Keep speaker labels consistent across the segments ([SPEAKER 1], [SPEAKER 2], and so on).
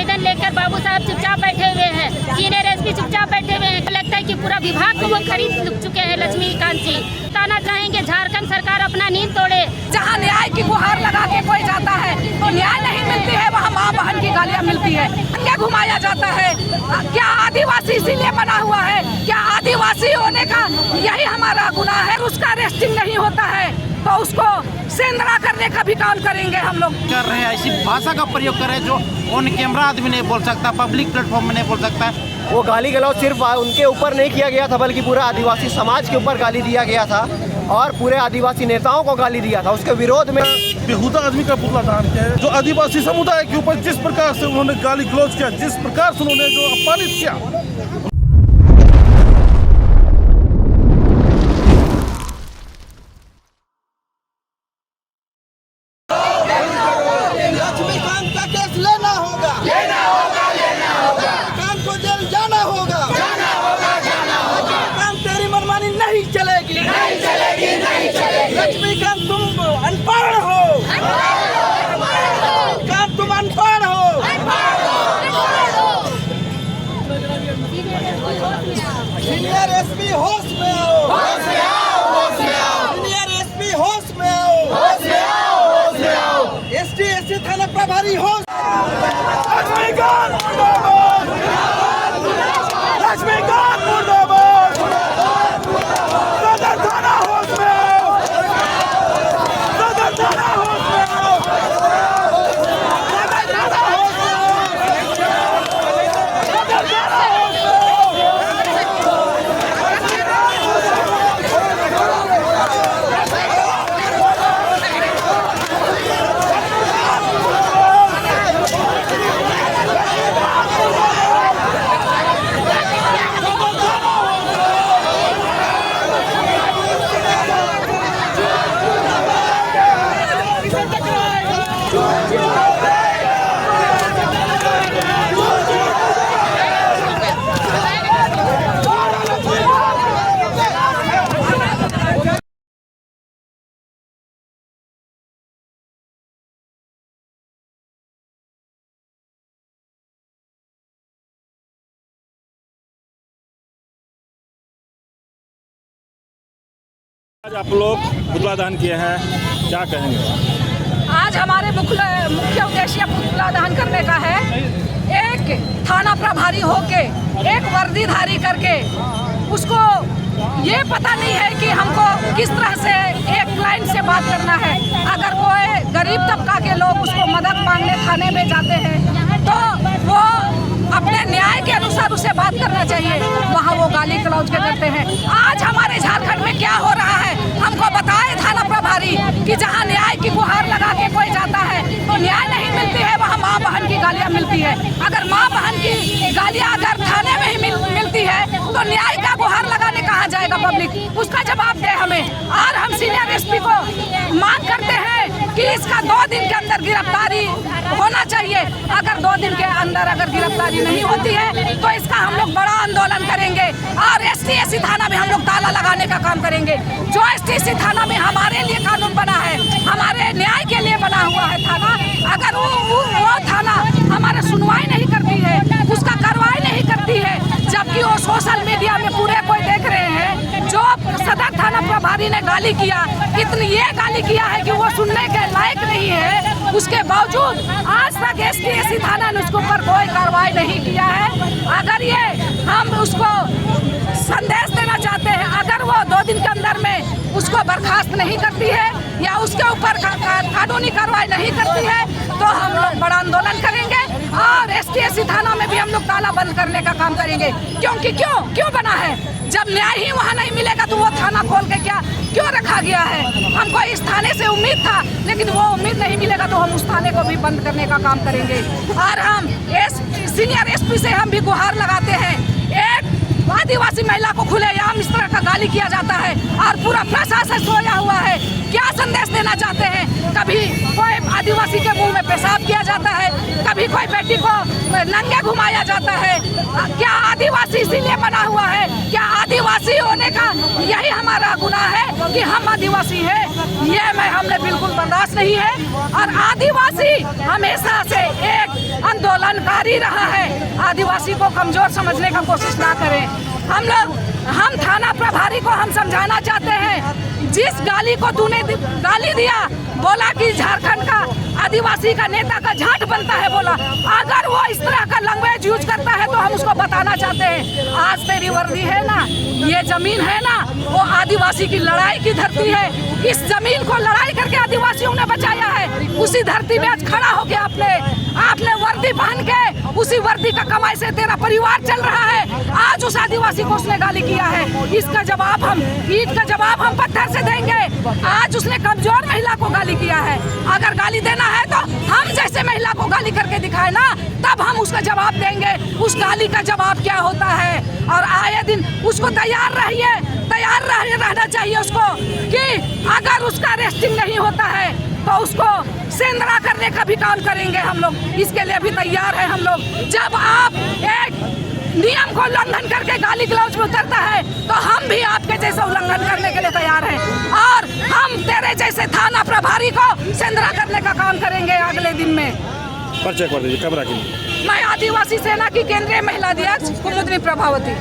[SPEAKER 1] आवेदन लेकर बाबू साहब चुपचाप बैठे हुए हैं, सीनियर एसपी चुपचाप बैठे हुए हैं। लगता है कि पूरा विभाग को वो खरीद चुके हैं लक्ष्मीकांत जी। बताना चाहेंगे झारखंड सरकार अपना नींद तोड़े।
[SPEAKER 2] जहाँ न्याय की गुहार लगा के कोई जाता है तो न्याय नहीं मिलती है, वहाँ माँ बहन की गालियाँ मिलती है, क्या घुमाया जाता है। क्या आदिवासी इसीलिए बना हुआ है? क्या आदिवासी होने का यही हमारा गुनाह है? उसका अरेस्टिंग नहीं होता है तो उसको सेंधरा करने का भी काम करेंगे हम लोग।
[SPEAKER 3] कर रहे हैं ऐसी भाषा का प्रयोग कर रहे हैं जो ऑन कैमरा आदमी नहीं बोल सकता, पब्लिक प्लेटफॉर्म में नहीं बोल सकता है।
[SPEAKER 4] वो गाली गलौज सिर्फ उनके ऊपर नहीं किया गया था, बल्कि पूरे आदिवासी समाज के ऊपर गाली दिया गया था और पूरे आदिवासी नेताओं को गाली दिया था। उसके विरोध में
[SPEAKER 5] बेहुदा आदमी का पुतला दहन किया है। जो आदिवासी समुदाय के ऊपर जिस प्रकार से उन्होंने गाली गलौज किया, जिस प्रकार से उन्होंने जो अपमानित किया,
[SPEAKER 6] लक्ष्मीकांत का केस लेना होगा। लक्ष्मीकांत को जेल जाना होगा। लक्ष्मीकांत तेरी मनमानी नहीं चलेगी। लक्ष्मीकांत तुम अनपढ़ हो। लक्ष्मीकांत तुम अनपढ़ हो। सीनियर एसपी होश में आओ। सीनियर एसपी होश में आओ। एसटी थाना प्रभारी हो। लक्ष्मीकांत मुर्दाबाद। लक्ष्मीकांत मुर्दाबाद। सदर थाना होश में आओ। सदर थाना होश में आओ। सदर थाना होश में आओ। सदर थाना होश में आओ।
[SPEAKER 5] आज आप लोग पुतला दहन किए हैं, क्या कहेंगे?
[SPEAKER 2] आज हमारे मुख्य उद्देश्य पुतला दहन करने का है। एक थाना प्रभारी होके, एक वर्दीधारी करके, उसको ये पता नहीं है कि हमको किस तरह से एक लाइन से बात करना है। अगर कोई गरीब तबका के लोग उसको मदद मांगने थाने में जाते हैं तो वो अपने न्याय के अनुसार उसे बात करना चाहिए, वहाँ वो गाली गलौज के करते हैं। आज हमारे झारखंड में क्या हो रहा है हमको बताए थाना प्रभारी कि जहाँ न्याय की गुहार लगा के कोई जाता है तो न्याय नहीं मिलती है, वहाँ माँ बहन की गालियाँ मिलती है। अगर माँ बहन की गालियाँ अगर थाने में ही मिलती है तो न्याय का गुहार लगाने कहाँ जाएगा पब्लिक? उसका जवाब दे हमें। और हम सीनियर एसपी को मांग करते हैं कि इसका 2 दिन के अंदर गिरफ्तारी होना चाहिए। अगर 2 दिन के अंदर अगर गिरफ्तारी नहीं होती है तो इसका हम लोग बड़ा आंदोलन करेंगे और एसटी थाना में हम लोग ताला लगाने का काम करेंगे। जो एसटी थाना में हमारे लिए कानून बना है, हमारे न्याय के लिए बना हुआ है थाना, अगर वो थाना हमारे सुनवाई नहीं करती है, उसका कार्रवाई नहीं करती है, जबकि वो सोशल मीडिया में पूरे कोई देख रहे हैं जो सदर थाना प्रभारी ने गाली किया, इतनी ये गाली किया है कि वो सुनने के लायक नहीं है। उसके बावजूद आज तक एसटी थाना ने उसके ऊपर कोई कार्रवाई नहीं किया है। अगर ये हम उसको संदेश देना चाहते हैं, अगर वो 2 दिन के अंदर में उसको बर्खास्त नहीं करती है या उसके ऊपर कानूनी कार्रवाई नहीं करती है तो हम लोग बड़ा आंदोलन करेंगे और एसटी थाना में भी हम लोग ताला बंद करने का काम करेंगे। क्योंकि क्यों बना है? जब न्याय ही वहाँ नहीं मिलेगा तो वो थाना खोल के क्यों रखा गया है? हमको इस थाने से उम्मीद था, लेकिन वो उम्मीद नहीं मिलेगा तो हम उस थाने को भी बंद करने का काम करेंगे। और हम सीनियर एसपी से हम भी गुहार लगाते हैं, एक आदिवासी महिला को खुलेआम इस तरह का गाली किया जाता है और पूरा प्रशासन सोया हुआ है। क्या संदेश देना चाहते हैं? कभी कोई आदिवासी के मुंह में पेशाब किया जाता है, कभी कोई बेटी को नंगे घुमाया जाता है। क्या आदिवासी इसीलिए बना हुआ है? क्या आदिवासी होने का यही हमारा गुनाह है कि हम आदिवासी हैं? ये हमने बिल्कुल बर्दाश्त नहीं है। और आदिवासी हमेशा से एक आंदोलनकारी रहा है। आदिवासी को कमजोर समझने का कोशिश ना करें। हम थाना प्रभारी को हम समझाना चाहते हैं, जिस गाली को तूने गाली दिया, बोला कि झारखंड का आदिवासी का नेता का झाट बनता है, बोला अगर वो इस तरह का लैंग्वेज यूज करता है तो हम उसको बताना चाहते हैं, आज तेरी वर्दी है ना, ये जमीन है ना, वो आदिवासी की लड़ाई की धरती है। इस जमीन को लड़ाई करके आदिवासियों ने बचाया है। उसी धरती में आज खड़ा होके आपने वर्दी पहन के, उसी वर्दी का कमाई से तेरा परिवार चल रहा है। आज उस आदिवासी को उसने गाली किया है, इसका जवाब हम ईंट का जवाब हम पत्थर से देंगे। आज उसने कमजोर महिला को गाली किया है। अगर गाली देना है तो हम जैसे महिला को गाली करके दिखाए ना, तब हम उसका जवाब देंगे। उस गाली का जवाब क्या होता है? और आए दिन उसको तैयार रहना चाहिए उसको, कि अगर उसका अरेस्टिंग नहीं होता है तो उसको सेंधरा करने का भी काम करेंगे हम लोग। इसके लिए भी तैयार है हम लोग। जब आप एक नियम को उल्लंघन करके गाली गलौज में उतरता है तो हम भी आपके जैसा उल्लंघन करने के लिए तैयार हैं, और हम तेरे जैसे थाना प्रभारी को सेंधरा करने का काम करेंगे अगले दिन में।
[SPEAKER 5] परिचय कर दीजिए कैमरा के लिए।
[SPEAKER 2] मैं आदिवासी सेना की केंद्रीय महिला अध्यक्ष कुमुदनी प्रभावती।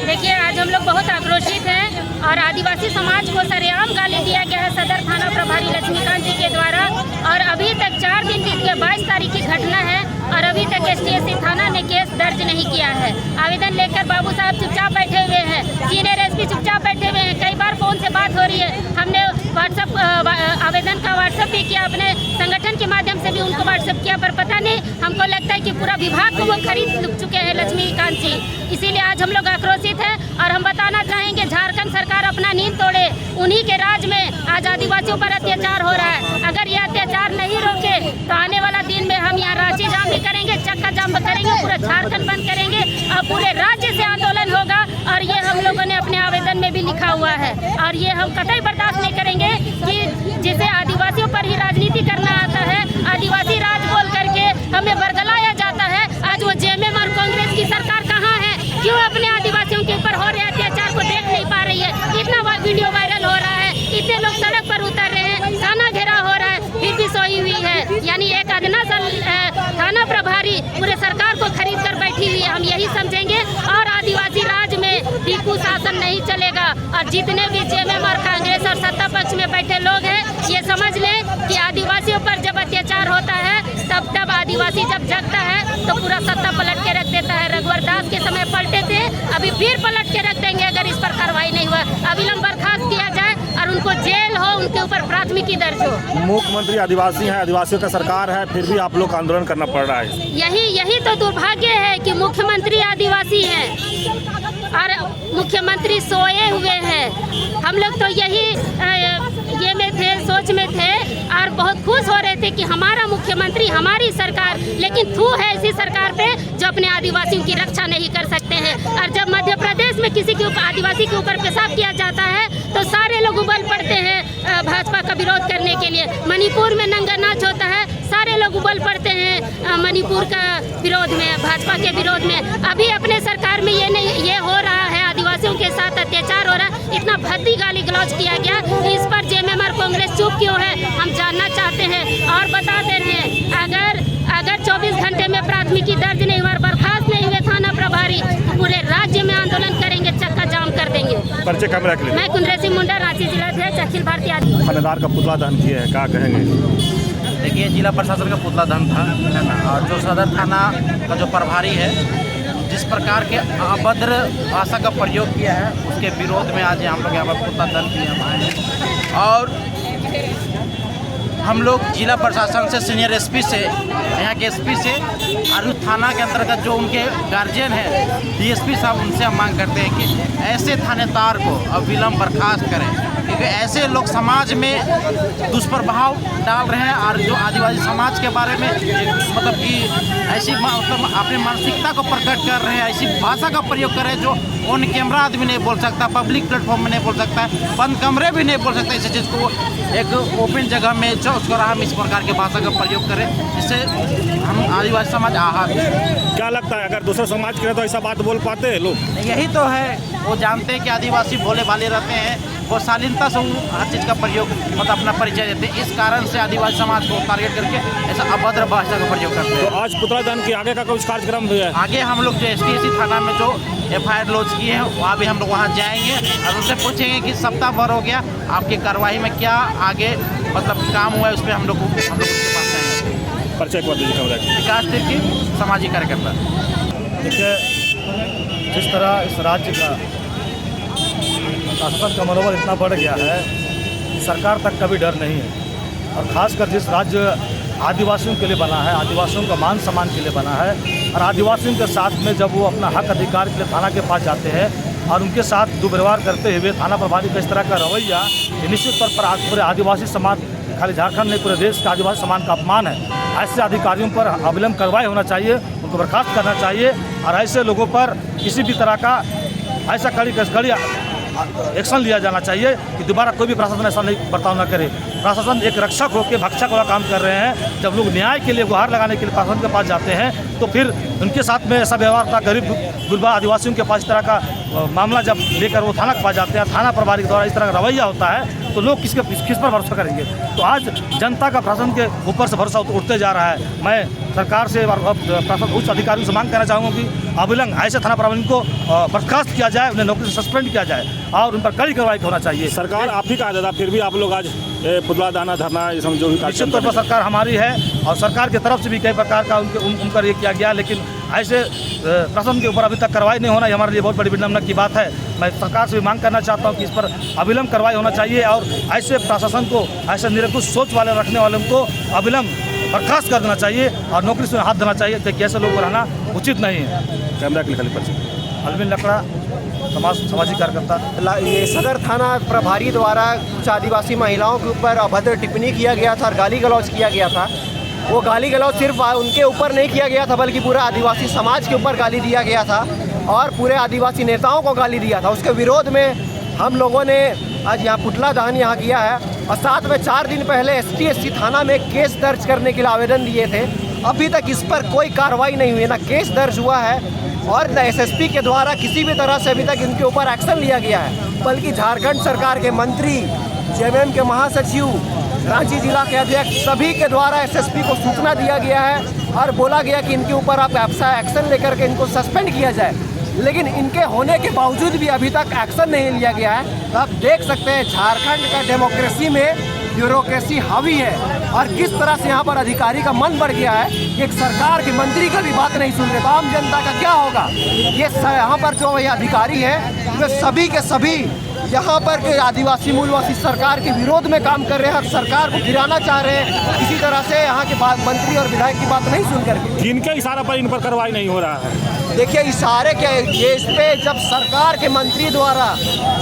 [SPEAKER 1] देखिए, आज हम लोग बहुत आक्रोशित हैं और आदिवासी समाज को सरेआम गाली दिया गया है सदर थाना प्रभारी लक्ष्मीकांत जी के द्वारा। और अभी तक 4 दिन बीत गए, 22 तारीख की घटना है और अभी तक STSC थाना ने केस दर्ज नहीं किया है। आवेदन लेकर बाबू साहब चुपचाप बैठे हुए हैं, सीनियर SP चुपचाप बैठे हुए हैं। कई बार फोन से बात हो रही है, हमने व्हाट्सएप आवेदन का व्हाट्सएप भी किया, अपने संगठन के माध्यम से भी उनको व्हाट्सएप किया, पर पता नहीं, हमको लगता है कि पूरा विभाग को वो खरीद चुके हैं लक्ष्मीकांत जी। इसीलिए आज हम लोग आक्रोशित हैं और हम बताना चाहेंगे, झारखंड सरकार अपना नींद तोड़े। उन्हीं के राज में आज आदिवासियों पर अत्याचार हो रहा है। अगर ये अत्याचार नहीं रोके तो आने वाला दिन में हम यहाँ रांची जाम भी करेंगे, चक्का जाम भी करेंगे, पूरा झारखंड बंद करेंगे और पूरे राज्य से आंदोलन होगा। और ये हम लोगों ने अपने आवेदन में भी लिखा हुआ है और ये हम कतई बर्दाश्त नहीं करेंगे कि जिसे आदिवासियों पर ही राजनीति करना आता है, आदिवासी राज बोल करके हमें बरगलाया जाता है। आज वो JMM और कांग्रेस की सरकार कहाँ है? क्यों अपने आदिवासियों के ऊपर हो रहे अत्याचार को देख नहीं पा रही है? इतना वीडियो वायरल हो रहा है, इतने लोग सड़क पर उतर रहे हैं, थाना घेरा हो रहा है, फिर भी सोई हुई है। यानी एक अदना थाना प्रभारी पूरे सरकार को खरीद कर बैठी हुई है। हम यही समझेंगे और आदिवासी राज में टीपू शासन नहीं चलेगा। और जितने भी JMM और कांग्रेस और सत्ता पक्ष में बैठे लोग हैं, ये समझ लें कि आदिवासियों पर जब अत्याचार होता है तब आदिवासी जब जगता है तो पूरा सत्ता पलट के रख देता है। रघुवर दास के समय पलटे थे, अभी फिर पलट के रख देंगे अगर इस पर कार्रवाई नहीं हुआ। अविलंब बर्खास्त किया जाए और उनको जेल हो, उनके ऊपर प्राथमिकी दर्ज हो।
[SPEAKER 5] मुख्यमंत्री आदिवासी हैं, आदिवासियों का सरकार है, फिर भी आप लोग का आंदोलन करना पड़ रहा है।
[SPEAKER 1] यही तो दुर्भाग्य है कि मुख्यमंत्री आदिवासी हैं और मुख्यमंत्री सोए हुए हैं। हम लोग तो ये में थे, सोच में थे और बहुत खुश हो रहे थे कि हमारा मुख्यमंत्री, हमारी सरकार, लेकिन थू है इसी सरकार पे जो अपने आदिवासियों की रक्षा नहीं कर सकते हैं। और जब मध्य प्रदेश में किसी के ऊपर, आदिवासी के ऊपर पेशाब किया जाता है तो सारे लोग उबल पड़ते हैं भाजपा का विरोध करने के लिए। मणिपुर में नंगा नाच होता है, सारे लोग उबल पड़ते हैं मणिपुर का विरोध में, भाजपा के विरोध में। अभी अपने सरकार में ये हो रहा है, आदिवासियों के साथ अत्याचार हो रहा है, इतना भद्दी गाली गलौज किया गया। इस पर JMM और कांग्रेस चुप क्यों है, हम जानना चाहते हैं। और बता दे रहे हैं, अगर 24 घंटे में प्राथमिकी दर्ज नहीं हुआ, बर्खास्त नहीं हुए थाना प्रभारी, पूरे राज्य में आंदोलन करेंगे, चक्का जाम कर देंगे।
[SPEAKER 5] परिचय कैमरा के लिए।
[SPEAKER 1] मैं कुंद्रे सिंह मुंडा, रांची जिला अध्यक्ष अखिल भारतीय आदिवासी।
[SPEAKER 5] थानेदार का पुतला दहन किया है, क्या कहेंगे?
[SPEAKER 3] देखिए, जिला प्रशासन का पुतला दहन था और जो सदर थाना का जो प्रभारी है, जिस प्रकार के अभद्र भाषा का प्रयोग किया है, उसके विरोध में आज हम लोग यहाँ पर पुतला दहन किया। और हम लोग जिला प्रशासन से, सीनियर SP से, यहाँ के SP से और थाना के अंतर्गत जो उनके गार्जियन हैं, DSP साहब, उनसे हम मांग करते हैं कि ऐसे थानेदार को अविलंब बर्खास्त करें। क्योंकि ऐसे लोग समाज में दुष्प्रभाव डाल रहे हैं और जो आदिवासी समाज के बारे में मतलब कि ऐसी मतलब अपनी मानसिकता को प्रकट कर रहे हैं, ऐसी भाषा का प्रयोग कर रहे हैं जो ऑन कैमरा आदमी नहीं बोल सकता, पब्लिक प्लेटफॉर्म में नहीं बोल सकता, बंद कमरे भी नहीं बोल सकता। इसी चीज़ को एक ओपन जगह में उसको हम इस प्रकार की भाषा का प्रयोग करें, इससे हम आदिवासी समाज आहत।
[SPEAKER 7] क्या लगता है अगर दूसरे समाज के तो ऐसा बात बोल पाते हैं लोग?
[SPEAKER 3] यही तो है, वो जानते हैं कि आदिवासी भोले भाले रहते हैं, वो शालीनता से हर चीज़ का प्रयोग मतलब अपना परिचय देते हैं। इस कारण से आदिवासी समाज को टारगेट करके ऐसा अभद्र भाषा का प्रयोग करते हैं।
[SPEAKER 7] तो आज पुतला दहन के आगे का कुछ कार्यक्रम भी है?
[SPEAKER 3] आगे हम लोग जो STSC थाना में जो FIR लॉन्च किए हैं वहाँ भी हम लोग वहाँ जाएंगे और उनसे पूछेंगे कि सप्ताह भर हो गया, आपकी कार्रवाई में क्या आगे मतलब काम हुआ है, उस पर हम लोग उसके पास जाएंगे।
[SPEAKER 7] परिचय कर दीजिए।
[SPEAKER 3] विकास तिर्की, सामाजिक कार्यकर्ता।
[SPEAKER 8] देखिए, जिस तरह इस राज्य का शासन का मनोबल इतना बढ़ गया है, सरकार तक का भी डर नहीं है। और ख़ासकर जिस राज्य आदिवासियों के लिए बना है, आदिवासियों का मान सम्मान के लिए बना है, और आदिवासियों के साथ में जब वो अपना हक अधिकार के लिए थाना के पास जाते हैं और उनके साथ दुर्व्यवहार करते हुए थाना प्रभारी का इस तरह का रवैया, ये निश्चित तौर पर पूरे आदिवासी समाज, खाली झारखंड नहीं पूरे देश का आदिवासी समाज का अपमान है। ऐसे अधिकारियों पर अविलंब कार्रवाई होना चाहिए, उनको बर्खास्त करना चाहिए और ऐसे लोगों पर किसी भी तरह का ऐसा कड़ी एक्शन लिया जाना चाहिए कि दोबारा कोई भी प्रशासन ऐसा नहीं बर्ताव न करे। प्रशासन एक रक्षक होकर भक्षक वाला काम कर रहे हैं। जब लोग न्याय के लिए गुहार लगाने के लिए प्रशासन के पास जाते हैं तो फिर उनके साथ में ऐसा व्यवहार था, गरीब गुरबा आदिवासियों के पास इस तरह का मामला जब लेकर वो थाना के पास जाते हैं, थाना प्रभारी के द्वारा इस तरह का रवैया होता है, तो लोग किस पर भरोसा करेंगे? तो आज जनता का प्रशासन के ऊपर से भरोसा उठते जा रहा है। मैं सरकार से प्रशासन उच्च अधिकारियों से मांग करना चाहूँगा कि अविलंब ऐसे थाना प्रभारी को बर्खास्त किया जाए, उन्हें नौकरी से सस्पेंड किया जाए और उन पर कड़ी कार्रवाई होना चाहिए।
[SPEAKER 7] सरकार आप ही का आदेश था, फिर भी आप लोग आज पुतला दहन धरना जो भी
[SPEAKER 8] निश्चित तौर पर सरकार हमारी है और सरकार की तरफ से भी कई प्रकार का उन पर ये किया गया, लेकिन ऐसे प्रशासन के ऊपर अभी तक कार्रवाई नहीं होना, ये हमारे लिए बहुत बड़ी विडम्बना की बात है। मैं सरकार से भी मांग करना चाहता हूँ कि इस पर अविलंब कार्रवाई होना चाहिए और ऐसे प्रशासन को, ऐसे निरंकुश सोच वाले रखने वालों को अविलंब बर्खास्त कर देना चाहिए और नौकरी से हाथ देना चाहिए, क्योंकि ऐसे लोग रहना उचित नहीं है।
[SPEAKER 7] कैमरा के खाली परिचय।
[SPEAKER 8] अलविन लकड़ा, सामाजिक कार्यकर्ता।
[SPEAKER 4] ये सदर थाना प्रभारी द्वारा कुछ आदिवासी महिलाओं के ऊपर अभद्र टिप्पणी किया गया था और गाली गलौज किया गया था। वो गाली गलौज सिर्फ उनके ऊपर नहीं किया गया था, बल्कि पूरा आदिवासी समाज के ऊपर गाली दिया गया था और पूरे आदिवासी नेताओं को गाली दिया था। उसके विरोध में हम लोगों ने आज यहाँ पुतला दहन यहाँ किया है और साथ में 4 दिन पहले STSC थाना में केस दर्ज करने के लिए आवेदन दिए थे। अभी तक इस पर कोई कार्रवाई नहीं हुई, ना केस दर्ज हुआ है और न SSP के द्वारा किसी भी तरह से अभी तक इनके ऊपर एक्शन लिया गया है, बल्कि झारखंड सरकार के मंत्री, JMM के महासचिव, रांची जिला के अध्यक्ष सभी के द्वारा SSP को सूचना दिया गया है और बोला गया कि इनके ऊपर आप एक्शन लेकर के इनको सस्पेंड किया जाए, लेकिन इनके होने के बावजूद भी अभी तक एक्शन नहीं लिया गया है। तो आप देख सकते हैं झारखंड का डेमोक्रेसी में ब्यूरोक्रेसी हावी है और किस तरह से यहाँ पर अधिकारी का मन बढ़ गया है। एक सरकार के मंत्री का भी बात नहीं सुन रहे, तो आम जनता का क्या होगा? ये यहाँ पर जो ये अधिकारी है वे सभी के सभी यहाँ पर के आदिवासी मूलवासी सरकार के विरोध में काम कर रहे हैं और सरकार को गिराना चाह रहे हैं। किसी तरह से यहाँ के मंत्री और विधायक की बात नहीं सुन करके
[SPEAKER 7] जिनके इशारा पर इन पर कार्रवाई नहीं हो रहा है।
[SPEAKER 4] देखिए, इशारे के ये इस पे जब सरकार के मंत्री द्वारा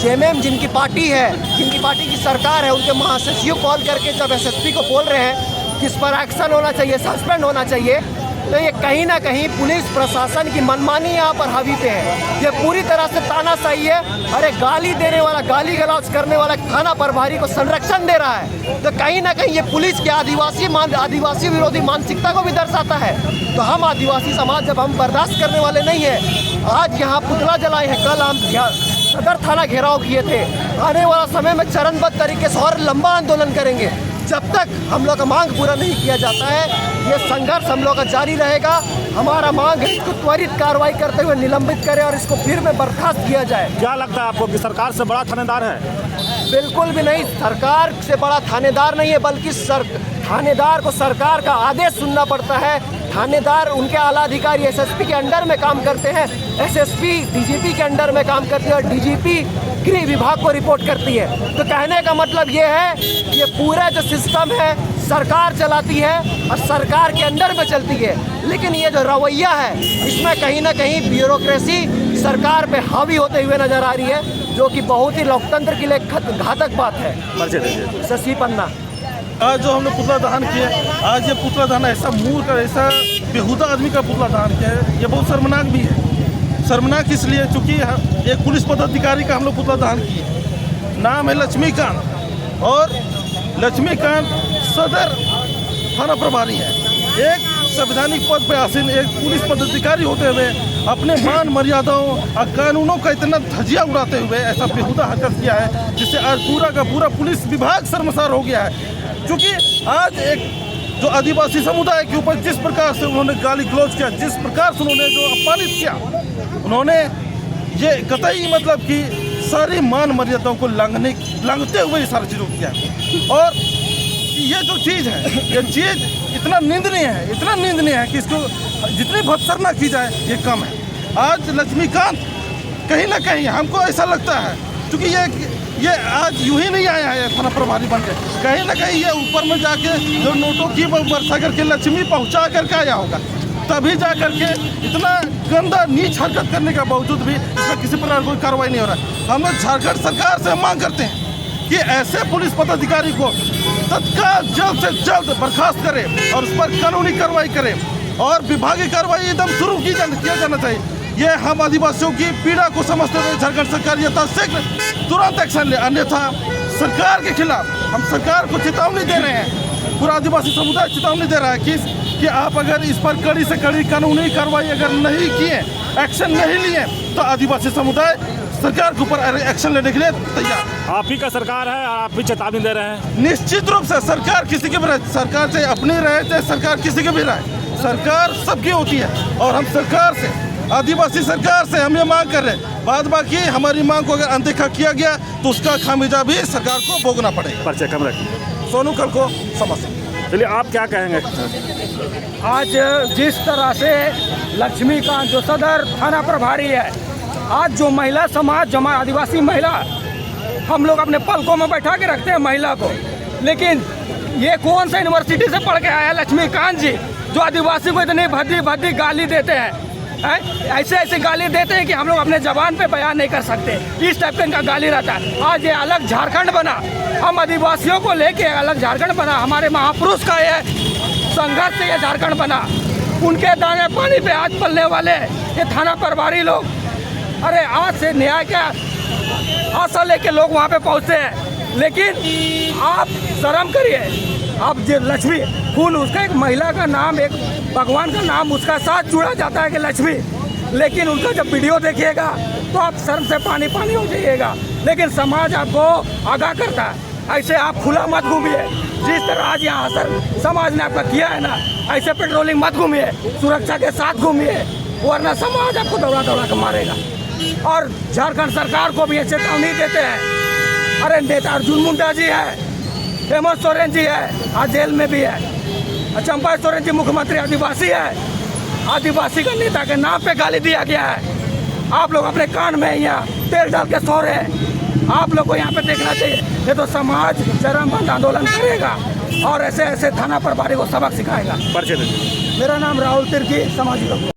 [SPEAKER 4] JMM जिनकी पार्टी है, जिनकी पार्टी की सरकार है, उनके महासचिव कॉल करके जब SSP को बोल रहे हैं कि इस पर एक्शन होना चाहिए, सस्पेंड होना चाहिए, तो ये कहीं ना कहीं पुलिस प्रशासन की मनमानी यहाँ पर हावी पे है। ये पूरी तरह से तानाशाही है। अरे गाली देने वाला, गाली गलौज करने वाला थाना प्रभारी को संरक्षण दे रहा है, तो कहीं ना कहीं ये पुलिस के आदिवासी विरोधी मानसिकता को भी दर्शाता है। तो हम आदिवासी समाज जब हम बर्दाश्त करने वाले नहीं है। आज यहाँ पुतला जलाए हैं, कल हम सदर थाना घेराव किए थे। आने वाला समय में चरणबद्ध तरीके से और लंबा आंदोलन करेंगे। जब तक हम लोग का मांग पूरा नहीं किया जाता है, ये संघर्ष हम लोग का जारी रहेगा। हमारा मांग है इसको त्वरित कार्रवाई करते हुए निलंबित करें और इसको फिर में बर्खास्त किया जाए।
[SPEAKER 7] क्या लगता है आपको कि सरकार से बड़ा थानेदार है?
[SPEAKER 4] बिल्कुल भी नहीं, सरकार से बड़ा थानेदार नहीं है, बल्कि थानेदार को सरकार का आदेश सुनना पड़ता है। थानेदार उनके आला अधिकारी SSP के अंडर में काम करते हैं, SSP DGP के अंडर में काम करती है और DGP गृह विभाग को रिपोर्ट करती है। तो कहने का मतलब ये है कि ये पूरा जो सिस्टम है सरकार चलाती है और सरकार के अंडर में चलती है, लेकिन ये जो रवैया है इसमें कहीं ना कहीं ब्यूरोक्रेसी सरकार पे हावी होते हुए नजर आ रही है। जो कि बहुत ही लोकतंत्र के लिए घातक बात है।
[SPEAKER 7] परिचय दीजिए।
[SPEAKER 4] शशि पन्ना।
[SPEAKER 5] आज जो हमने पुतला दहन किया, आज ये पुतला दहन ऐसा मूर्ख का, ऐसा बेहुदा आदमी का पुतला दहन किया है, ये बहुत शर्मनाक भी है। शर्मनाक इसलिए चूँकि एक पुलिस पदाधिकारी का हम लोग पुतला दहन किए। नाम है लक्ष्मीकांत, और लक्ष्मीकांत सदर थाना प्रभारी है। एक संवैधानिक पद पर आसीन एक पुलिस पदाधिकारी होते हुए अपने मान मर्यादाओं और कानूनों का इतना धजिया उड़ाते हुए ऐसा बेहुदा हरकत किया है, जिससे आज पूरा का पूरा पुलिस विभाग शर्मसार हो गया है। क्योंकि आज एक जो आदिवासी समुदाय के ऊपर जिस प्रकार से उन्होंने गाली गलौज किया, जिस प्रकार से उन्होंने जो अपमानित किया, उन्होंने ये कतई मतलब कि सारी मान मर्यादाओं को लांघते हुए ये सारी चीज़ों किया। और ये जो चीज़ है, ये चीज़ इतना निंदनीय है कि इसको जितनी भत्सरना की जाए ये कम है। आज लक्ष्मीकांत कहीं ना कहीं हमको ऐसा लगता है, क्योंकि ये आज यूं ही नहीं आया है थाना प्रभारी बन के, कहीं ना कहीं ये ऊपर में जाके जो नोटों की वर्षा करके लक्ष्मी पहुंचा करके आया होगा, तभी जा करके इतना गंदा नीच हरकत करने के बावजूद भी इसमें किसी प्रकार कोई कार्रवाई नहीं हो रहा है। हम लोग झारखंड सरकार से मांग करते हैं कि ऐसे पुलिस पदाधिकारी को तत्काल जल्द से जल्द बर्खास्त करे और उस पर कानूनी कार्रवाई करे, और विभागीय कार्रवाई एकदम शुरू किया जाना चाहिए। ये हम आदिवासियों की पीड़ा को समझते हुए झारखंड सरकार यथाशीघ्र तुरंत एक्शन ले, अन्यथा सरकार के खिलाफ हम सरकार को चेतावनी दे रहे हैं, पूरा आदिवासी समुदाय चेतावनी दे रहा है कि आप अगर इस पर कड़ी से कड़ी कानूनी कार्रवाई अगर नहीं किए, एक्शन नहीं लिए, तो आदिवासी समुदाय सरकार के ऊपर एक्शन लेने के लिए तैयार।
[SPEAKER 7] आप ही का सरकार है और आप भी चेतावनी दे रहे हैं।
[SPEAKER 5] निश्चित रूप से सरकार किसी की भी रहे, सरकार चाहे अपनी रहे चाहे सरकार किसी की भी रहे, सरकार सबकी होती है। और हम सरकार से, आदिवासी सरकार से हम ये मांग कर रहे हैं, बाद बाकी हमारी मांग को अगर अनदेखा किया गया तो उसका खामियाजा भी सरकार को भोगना पड़ेगा।
[SPEAKER 7] परिचय कम रखिए।
[SPEAKER 5] सोनू कल को समझ।
[SPEAKER 7] चलिए, आप क्या कहेंगे?
[SPEAKER 2] आज जिस तरह से लक्ष्मीकांत जो सदर थाना प्रभारी है, आज जो महिला समाज, जो आदिवासी महिला, हम लोग अपने पलकों में बैठा के रखते हैं महिला को, लेकिन ये कौन सा यूनिवर्सिटी से पढ़ के आया है लक्ष्मीकांत जी, जो आदिवासी को इतनी भद्दी भद्दी गाली देते हैं, ऐसे गाली देते हैं कि हम लोग अपने जबान पे बयान नहीं कर सकते। इस टाइप का गाली रहता है। आज ये अलग झारखंड बना, हम आदिवासियों को लेके अलग झारखंड बना, हमारे महापुरुष का ये संघर्ष से ये झारखंड बना। उनके दाने पानी पे आज पलने वाले ये थाना प्रभारी लोग, अरे आज से न्याय का आशा लेके लोग वहाँ पे पहुँचते हैं, लेकिन आप शर्म करिए। आप जो लक्ष्मी फूल, उसका एक महिला का नाम, एक भगवान का नाम उसका साथ जुड़ा जाता है कि लक्ष्मी, लेकिन उनका जब वीडियो देखिएगा तो आप शर्म से पानी पानी हो जाइएगा। लेकिन समाज आपको आगाह करता है, ऐसे आप खुला मत घूमिए। जिस तरह आज यहाँ सर समाज ने आपका किया है ना, ऐसे पेट्रोलिंग मत घूमिए, सुरक्षा के साथ घूमिए, वरना समाज आपको दौड़ा दौड़ा कर मारेगा। और झारखंड सरकार को भी ये चेतावनी देते हैं। अरे नेता अर्जुन मुंडा जी है, हेमंत सोरेन जी है, आज जेल में भी है। चंपा सोरेन जी मुख्यमंत्री आदिवासी है, आदिवासी का नेता के नाम पे गाली दिया गया है। आप लोग अपने कान में यहाँ तेल डाल के सो रहे हैं, आप लोग को यहाँ पे देखना चाहिए। ये तो समाज चरमबंद आंदोलन करेगा और ऐसे ऐसे थाना प्रभारी को सबक सिखाएगा।
[SPEAKER 7] परिचय दीजिए।
[SPEAKER 2] मेरा नाम राहुल तिर्की, सामाजिक